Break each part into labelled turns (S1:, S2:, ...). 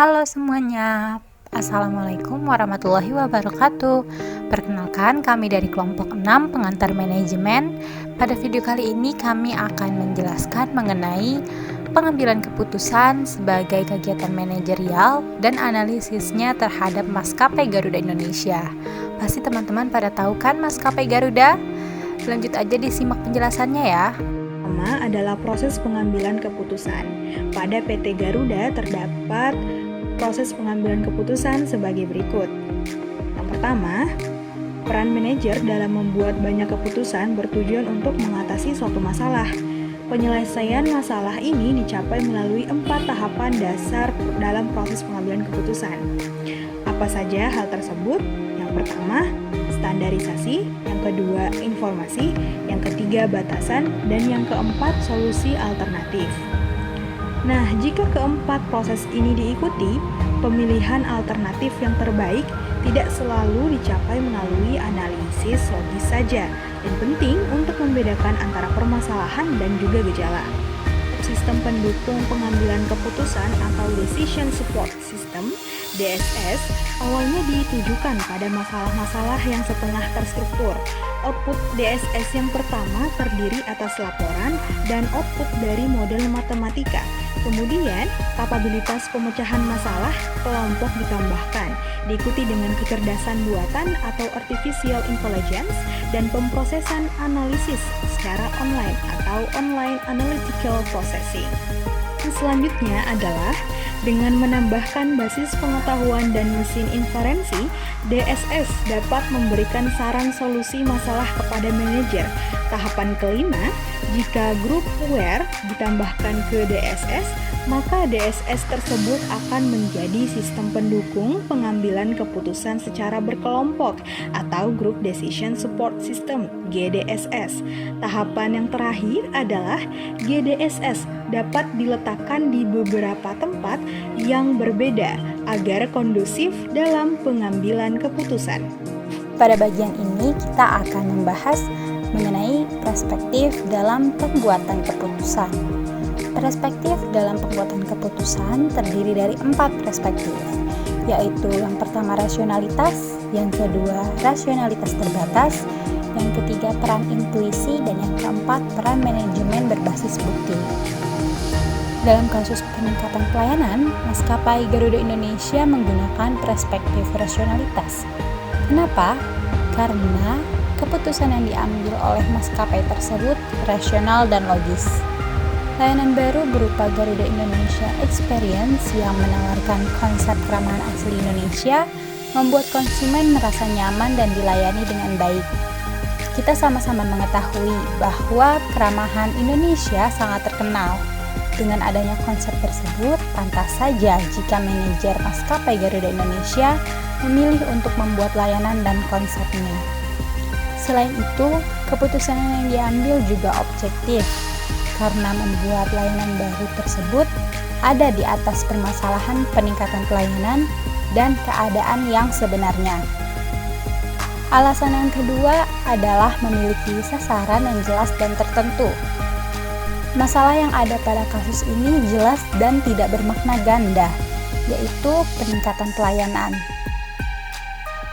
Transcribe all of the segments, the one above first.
S1: Halo semuanya, Assalamualaikum warahmatullahi wabarakatuh. Perkenalkan, kami dari kelompok 6 pengantar manajemen. Pada video kali ini kami akan menjelaskan mengenai pengambilan keputusan sebagai kegiatan manajerial dan analisisnya terhadap maskapai Garuda Indonesia. Pasti teman-teman pada tahu kan maskapai Garuda? Lanjut aja disimak penjelasannya ya.
S2: Pertama adalah proses pengambilan keputusan. Pada PT Garuda terdapat proses pengambilan keputusan sebagai berikut. Yang pertama, peran manajer dalam membuat banyak keputusan bertujuan untuk mengatasi suatu masalah. Penyelesaian masalah ini dicapai melalui 4 tahapan dasar dalam proses pengambilan keputusan. Apa saja hal tersebut? Yang pertama, standarisasi, yang kedua, informasi, yang ketiga, batasan, dan yang keempat, solusi alternatif. Nah, jika keempat proses ini diikuti, pemilihan alternatif yang terbaik tidak selalu dicapai melalui analisis logis saja, dan penting untuk membedakan antara permasalahan dan juga gejala. Sistem pendukung pengambilan keputusan atau Decision Support System (DSS) awalnya ditujukan pada masalah-masalah yang setengah terstruktur. Output DSS yang pertama terdiri atas laporan dan output dari model matematika. Kemudian, kapabilitas pemecahan masalah kelompok ditambahkan, diikuti dengan kecerdasan buatan atau artificial intelligence dan pemrosesan analisis secara online atau online analytical processing. Selanjutnya adalah dengan menambahkan basis pengetahuan dan mesin inferensi, DSS dapat memberikan saran solusi masalah kepada manajer. Tahapan kelima, jika grup aware ditambahkan ke DSS, maka DSS tersebut akan menjadi sistem pendukung pengambilan keputusan secara berkelompok atau Group Decision Support System (GDSS). Tahapan yang terakhir adalah GDSS dapat diletakkan di beberapa tempat yang berbeda agar kondusif dalam pengambilan keputusan.
S1: Pada bagian ini kita akan membahas mengenai perspektif dalam pembuatan keputusan. Perspektif dalam pembuatan keputusan terdiri dari 4 perspektif, yaitu yang pertama rasionalitas, yang kedua rasionalitas terbatas, yang ketiga peran intuisi, dan yang keempat peran manajemen berbasis bukti. Dalam kasus peningkatan pelayanan, maskapai Garuda Indonesia menggunakan perspektif rasionalitas. Kenapa? Karena keputusan yang diambil oleh maskapai tersebut rasional dan logis. Layanan baru berupa Garuda Indonesia Experience yang menawarkan konsep keramahan asli Indonesia membuat konsumen merasa nyaman dan dilayani dengan baik. Kita sama-sama mengetahui bahwa keramahan Indonesia sangat terkenal. Dengan adanya konsep tersebut, pantas saja jika manajer maskapai Garuda Indonesia memilih untuk membuat layanan dan konsepnya. Selain itu, keputusan yang diambil juga objektif, karena membuat layanan baru tersebut ada di atas permasalahan peningkatan pelayanan dan keadaan yang sebenarnya. Alasan yang kedua adalah memiliki sasaran yang jelas dan tertentu. Masalah yang ada pada kasus ini jelas dan tidak bermakna ganda, yaitu peningkatan pelayanan.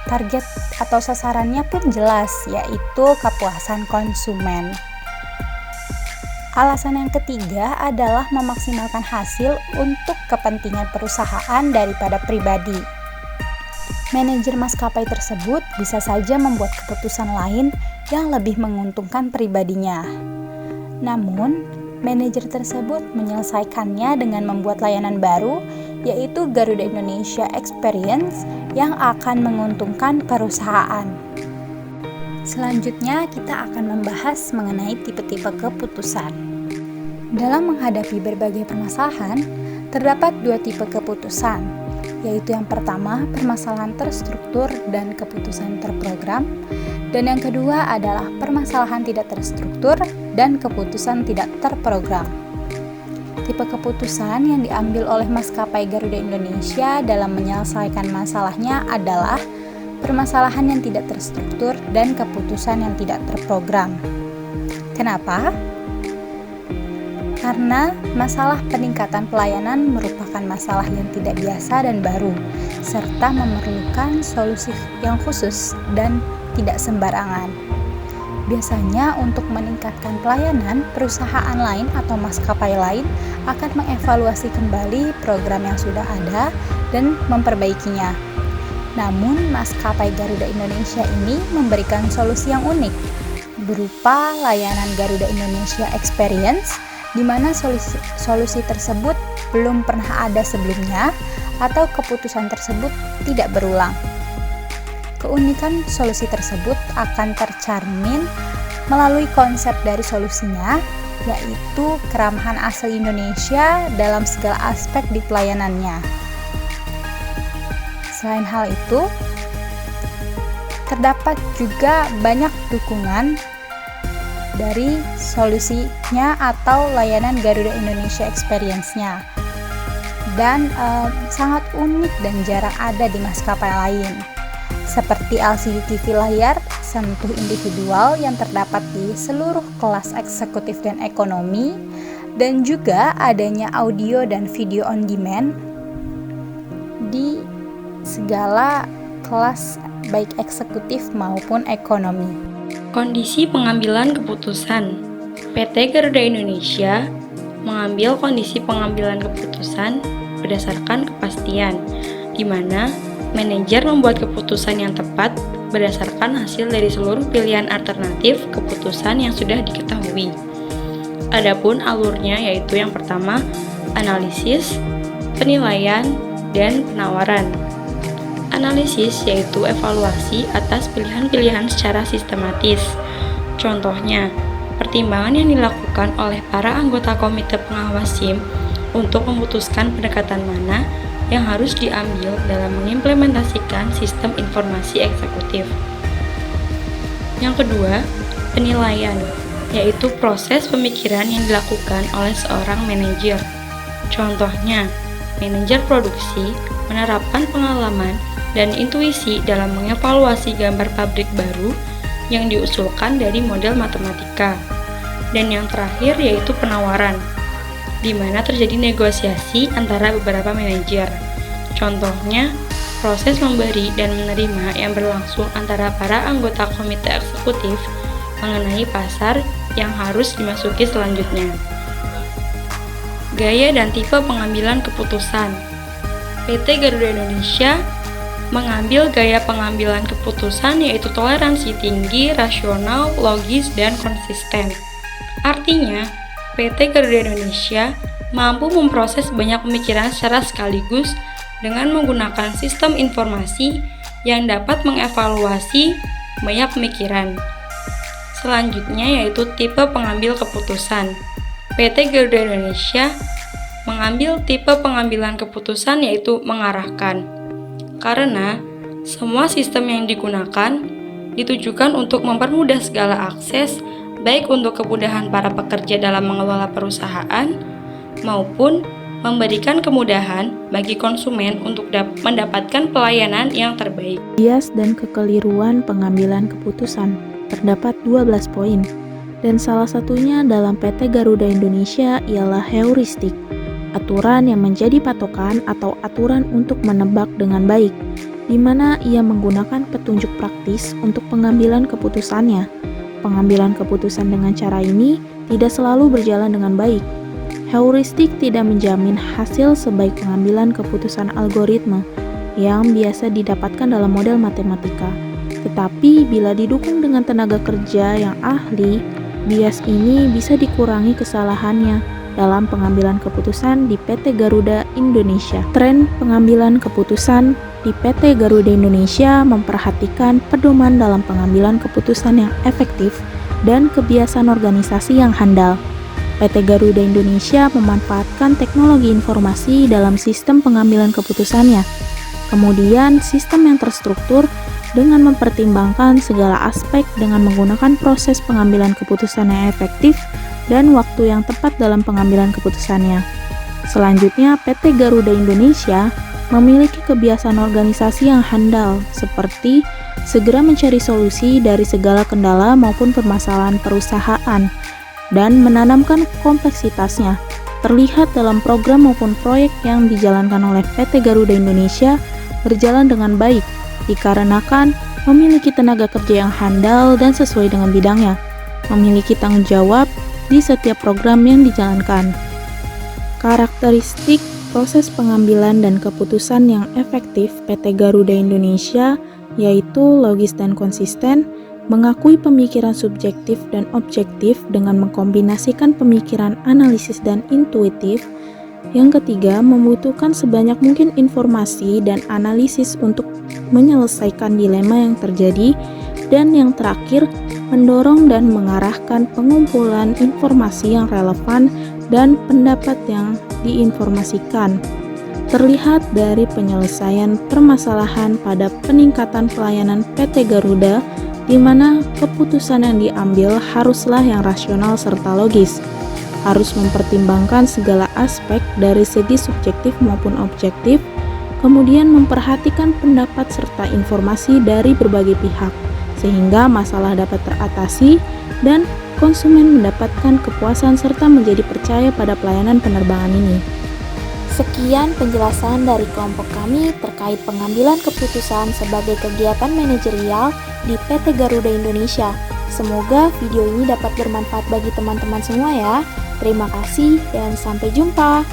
S1: Target atau sasarannya pun jelas, yaitu kepuasan konsumen. Alasan yang ketiga adalah memaksimalkan hasil untuk kepentingan perusahaan daripada pribadi. Manajer maskapai tersebut bisa saja membuat keputusan lain yang lebih menguntungkan pribadinya. Namun, manajer tersebut menyelesaikannya dengan membuat layanan baru, yaitu Garuda Indonesia Experience yang akan menguntungkan perusahaan. Selanjutnya, kita akan membahas mengenai tipe-tipe keputusan. Dalam menghadapi berbagai permasalahan, terdapat 2 tipe keputusan, yaitu yang pertama permasalahan terstruktur dan keputusan terprogram, dan yang kedua adalah permasalahan tidak terstruktur dan keputusan tidak terprogram. Tipe keputusan yang diambil oleh maskapai Garuda Indonesia dalam menyelesaikan masalahnya adalah permasalahan yang tidak terstruktur dan keputusan yang tidak terprogram. Kenapa? karena masalah peningkatan pelayanan merupakan masalah yang tidak biasa dan baru, serta memerlukan solusi yang khusus dan tidak sembarangan. Biasanya untuk meningkatkan pelayanan, perusahaan lain atau maskapai lain akan mengevaluasi kembali program yang sudah ada dan memperbaikinya. Namun, maskapai Garuda Indonesia ini memberikan solusi yang unik, berupa layanan Garuda Indonesia Experience, di mana solusi tersebut belum pernah ada sebelumnya atau keputusan tersebut tidak berulang. Keunikan solusi tersebut akan tercermin melalui konsep dari solusinya, yaitu keramahan asli Indonesia dalam segala aspek di pelayanannya. Selain hal itu, terdapat juga banyak dukungan dari solusinya atau layanan Garuda Indonesia Experience-nya, dan sangat unik dan jarang ada di maskapai lain, seperti LCD TV layar sentuh individual yang terdapat di seluruh kelas eksekutif dan ekonomi, dan juga adanya audio dan video on demand di segala kelas baik eksekutif maupun ekonomi.
S3: Kondisi pengambilan keputusan. PT Garuda Indonesia mengambil kondisi pengambilan keputusan berdasarkan kepastian, di mana manajer membuat keputusan yang tepat berdasarkan hasil dari seluruh pilihan alternatif keputusan yang sudah diketahui. Adapun alurnya yaitu yang pertama, analisis, penilaian, dan penawaran. Analisis yaitu evaluasi atas pilihan-pilihan secara sistematis. Contohnya, pertimbangan yang dilakukan oleh para anggota komite pengawas SIM untuk memutuskan pendekatan mana yang harus diambil dalam mengimplementasikan sistem informasi eksekutif. Yang kedua, penilaian, yaitu proses pemikiran yang dilakukan oleh seorang manajer. Contohnya, manajer produksi menerapkan pengalaman dan intuisi dalam mengevaluasi gambar pabrik baru yang diusulkan dari model matematika. Dan yang terakhir yaitu penawaran, di mana terjadi negosiasi antara beberapa manajer. Contohnya, proses memberi dan menerima yang berlangsung antara para anggota komite eksekutif mengenai pasar yang harus dimasuki selanjutnya. Gaya dan tipe pengambilan keputusan. PT Garuda Indonesia mengambil gaya pengambilan keputusan yaitu toleransi tinggi, rasional, logis, dan konsisten. Artinya, PT Garuda Indonesia mampu memproses banyak pemikiran secara sekaligus dengan menggunakan sistem informasi yang dapat mengevaluasi banyak pemikiran. Selanjutnya yaitu tipe pengambil keputusan. PT Garuda Indonesia mengambil tipe pengambilan keputusan yaitu mengarahkan. Karena semua sistem yang digunakan ditujukan untuk mempermudah segala akses, baik untuk kemudahan para pekerja dalam mengelola perusahaan, maupun memberikan kemudahan bagi konsumen untuk mendapatkan pelayanan yang terbaik.
S2: Bias dan kekeliruan pengambilan keputusan. Terdapat 12 poin, dan salah satunya dalam PT Garuda Indonesia ialah heuristik, aturan yang menjadi patokan atau aturan untuk menebak dengan baik, di mana ia menggunakan petunjuk praktis untuk pengambilan keputusannya. Pengambilan keputusan dengan cara ini tidak selalu berjalan dengan baik. Heuristik tidak menjamin hasil sebaik pengambilan keputusan algoritma yang biasa didapatkan dalam model matematika. Tetapi bila didukung dengan tenaga kerja yang ahli, bias ini bisa dikurangi kesalahannya dalam pengambilan keputusan di PT Garuda Indonesia. Tren pengambilan keputusan di PT Garuda Indonesia memperhatikan pedoman dalam pengambilan keputusan yang efektif dan kebiasaan organisasi yang handal. PT Garuda Indonesia memanfaatkan teknologi informasi dalam sistem pengambilan keputusannya. Kemudian, sistem yang terstruktur dengan mempertimbangkan segala aspek dengan menggunakan proses pengambilan keputusan yang efektif dan waktu yang tepat dalam pengambilan keputusannya. Selanjutnya, PT Garuda Indonesia memiliki kebiasaan organisasi yang handal, seperti segera mencari solusi dari segala kendala maupun permasalahan perusahaan,
S4: dan menanamkan kompleksitasnya. Terlihat dalam program maupun proyek yang dijalankan oleh PT Garuda Indonesia berjalan dengan baik, dikarenakan memiliki tenaga kerja yang handal dan sesuai dengan bidangnya, memiliki tanggung jawab di setiap program yang dijalankan. Karakteristik proses pengambilan dan keputusan yang efektif PT Garuda Indonesia yaitu logis dan konsisten, mengakui pemikiran subjektif dan objektif dengan mengkombinasikan pemikiran analisis dan intuitif. Yang ketiga, membutuhkan sebanyak mungkin informasi dan analisis untuk menyelesaikan dilema yang terjadi. Dan yang terakhir, mendorong dan mengarahkan pengumpulan informasi yang relevan dan pendapat yang diinformasikan. Terlihat dari penyelesaian permasalahan pada peningkatan pelayanan PT Garuda, di mana keputusan yang diambil haruslah yang rasional serta logis, harus mempertimbangkan segala aspek dari segi subjektif maupun objektif, kemudian memperhatikan pendapat serta informasi dari berbagai pihak, sehingga masalah dapat teratasi dan konsumen mendapatkan kepuasan serta menjadi percaya pada pelayanan penerbangan ini.
S1: Sekian penjelasan dari kelompok kami terkait pengambilan keputusan sebagai kegiatan manajerial di PT Garuda Indonesia. Semoga video ini dapat bermanfaat bagi teman-teman semua ya. Terima kasih dan sampai jumpa.